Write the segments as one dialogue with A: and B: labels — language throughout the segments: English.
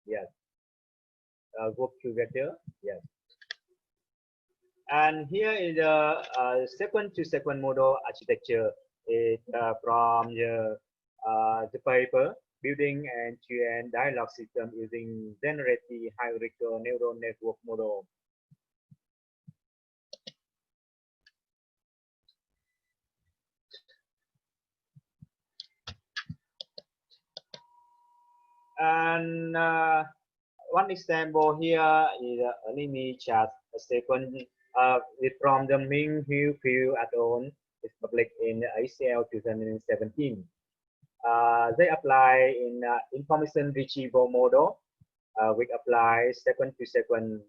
A: Yes. Work together. Yes. And here is a sequence-to-sequence model architecture. It from the paper, building end-to-end dialogue system using generative hierarchical neural network model. And one example here is an image chat sequence from the Ming Hu Q et al. It's published in ACL 2017. They apply in information retrieval model, which apply sequence to sequence.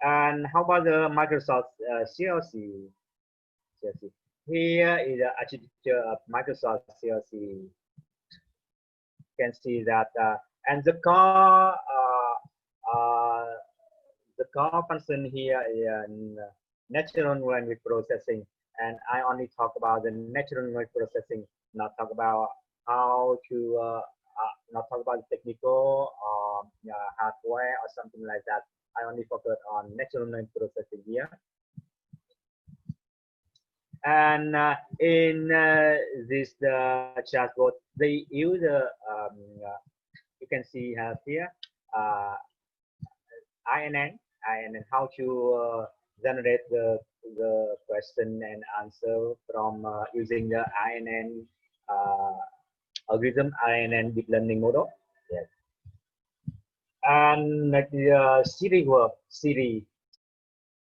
A: And how about the Microsoft CLC? Here is the architecture of Microsoft CLC. You can see that, and the core function here is natural language processing, and I only talk about the natural language processing, not talk about how to not talk about the technical hardware or something like that. I only focus on natural language processing here. And in this chatbot, they use you can see here INN, how to generate the question and answer from using the INN algorithm, INN deep learning model. Yes. And the Siri work. Siri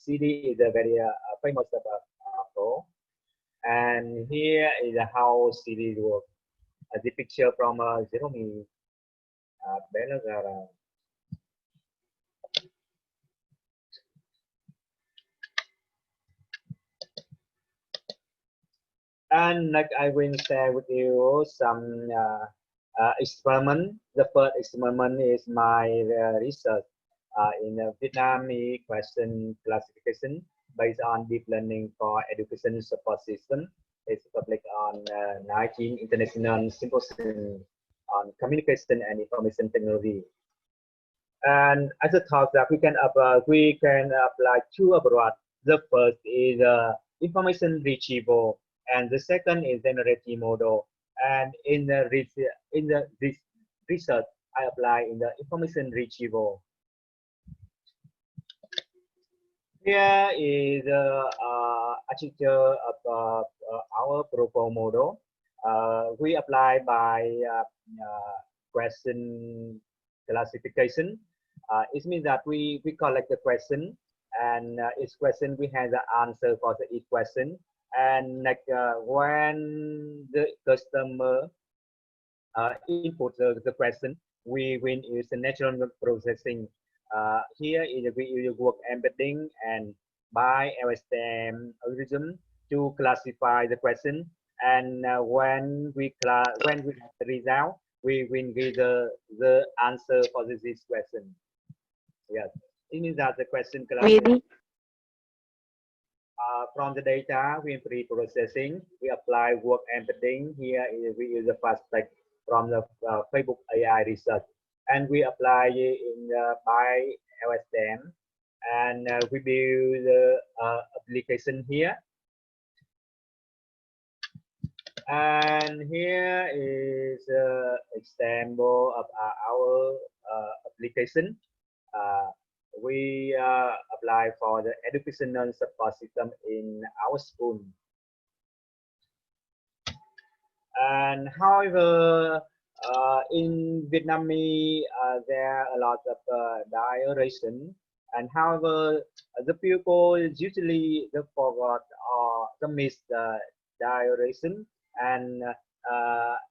A: is a very famous pro. And here is how Siri works. The picture from Jerome Baroda. And like I will share with you some experiment. The first experiment is my research in Vietnamese question classification based on deep learning for education support system. It's published on 19 International Symposium on Communication and Information Technology. And as a talk that we can apply two approaches. The first is information retrieval, and the second is generative model. And in the research, I apply in the information retrieval. Here is architecture of our proposed model. We apply by question classification. It means that we collect the question, and each question we have the answer for each question. And like when the customer input the question, we will use the natural language processing. Here is we use work embedding and by LSTM algorithm to classify the question. And when we have the result, we will give the answer for this question. Yes, it means that the question from the data we pre-processing, we apply work embedding. Here we use the fast text from the Facebook AI research, and we apply in by LSTM, and we build the application here. And here is an example of our application. We apply for the educational support system in our school. And however, in Vietnamese, there are a lot of duration. And however, the pupil usually they forgot or they miss the duration. And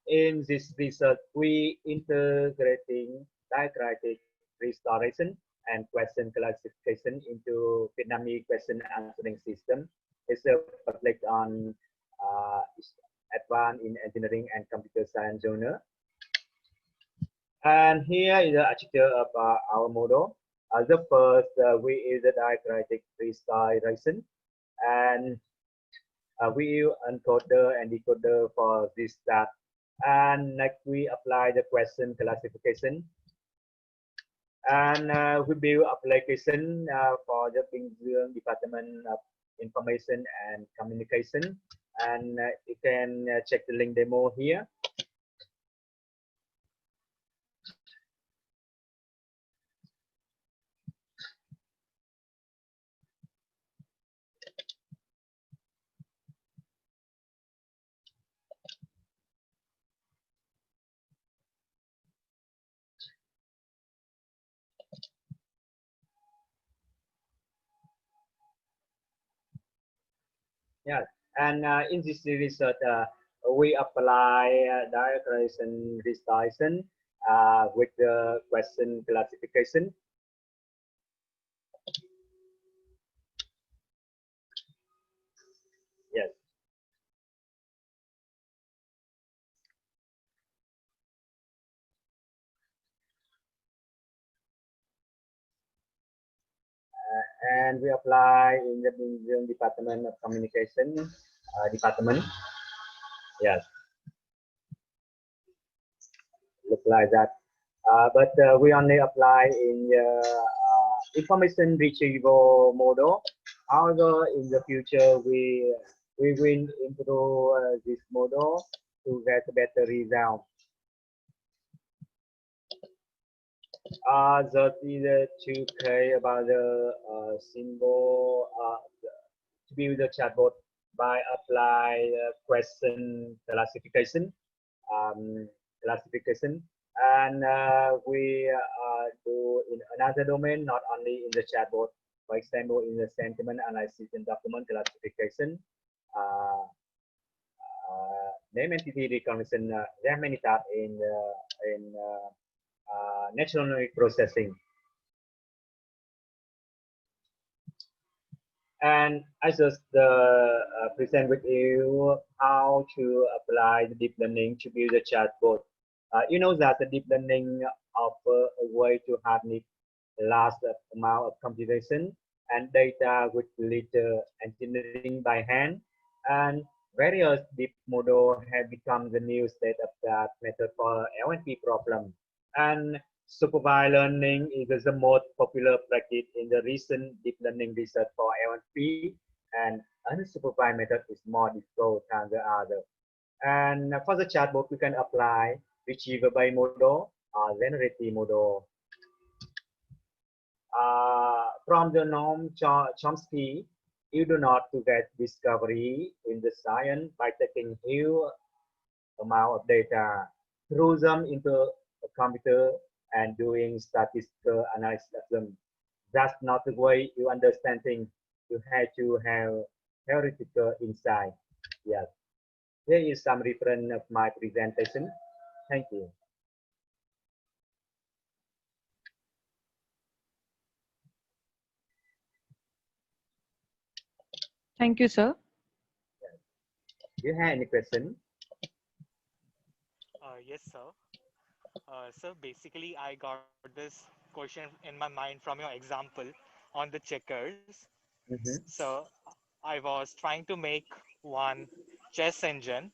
A: in this research, we integrating diacritic restoration and question classification into Vietnamese question answering system. It's published on Advanced in Engineering and Computer Science journal. And here is the architecture of our model. The first, we use the diacritic restoration, and we use encoder and decoder for this that And next we apply the question classification, and we build application for the Bình Dương Department of Information and Communication, and you can check the link demo here. Yeah, and in this research, we apply diagram registration with the question classification. Yes. And we apply in the Museum Department of Communication department. Yes, look like that. But we only apply in the information retrieval model. However, in the future, we will improve this model to get a better result. That is the 2K about the symbol to build the chatbot by apply question classification, um, and we do in another domain, not only in the chatbot. For example, in the sentiment analysis and document classification, uh, name entity recognition. There are many types in natural language processing. And I just present with you how to apply the deep learning to build a chatbot. You know that the deep learning offer a way to harness large amount of computation and data with little engineering by hand. And various deep models have become the new state of that method for LNP problem. And supervised learning is the most popular practice in the recent deep learning research for LNP, and unsupervised method is more difficult than the other. And for the chatbot, we can apply retrieval-based model or generative model. From the Noam Chomsky, you do not to get discovery in the science by taking huge amount of data, throw them into a computer and doing statistical analysis of them. That's not the way you understand things. You have to have theoretical insight. Yes. Here is some reference of my presentation. Thank you.
B: Thank you, sir.
A: Do you have any question?
C: Yes, sir. So basically, I got this question in my mind from your example on the checkers.
A: Mm-hmm.
C: So I was trying to make one chess engine,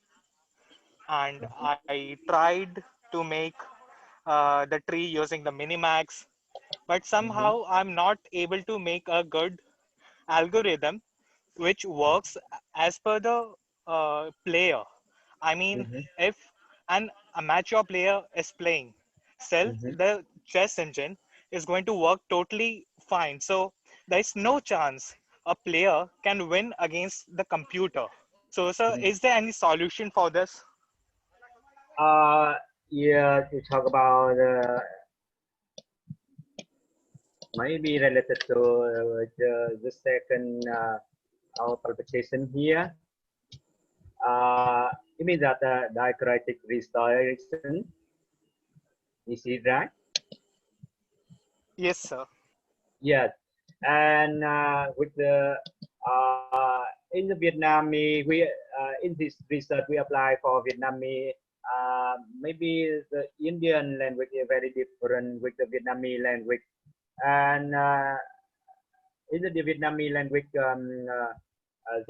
C: and I tried to make the tree using the minimax, but
A: Mm-hmm.
C: somehow I'm not able to make a good algorithm which works as per the player. I mean,
A: Mm-hmm.
C: if an amateur player is playing, still
A: Mm-hmm.
C: the chess engine is going to work totally fine. So there is no chance a player can win against the computer. So, sir,
A: Mm-hmm.
C: is there any solution for this?
A: Uh, yeah, to talk about maybe related to the second our publication here. You mean that diacritic restoration? Is it right?
C: Yes, sir.
A: Yes. And with the in the Vietnamese, we in this research we apply for Vietnamese. Maybe the Indian language is very different with the Vietnamese language, and in the Vietnamese language, there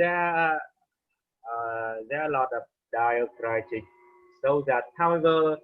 A: are a lot of diacritic So that, however,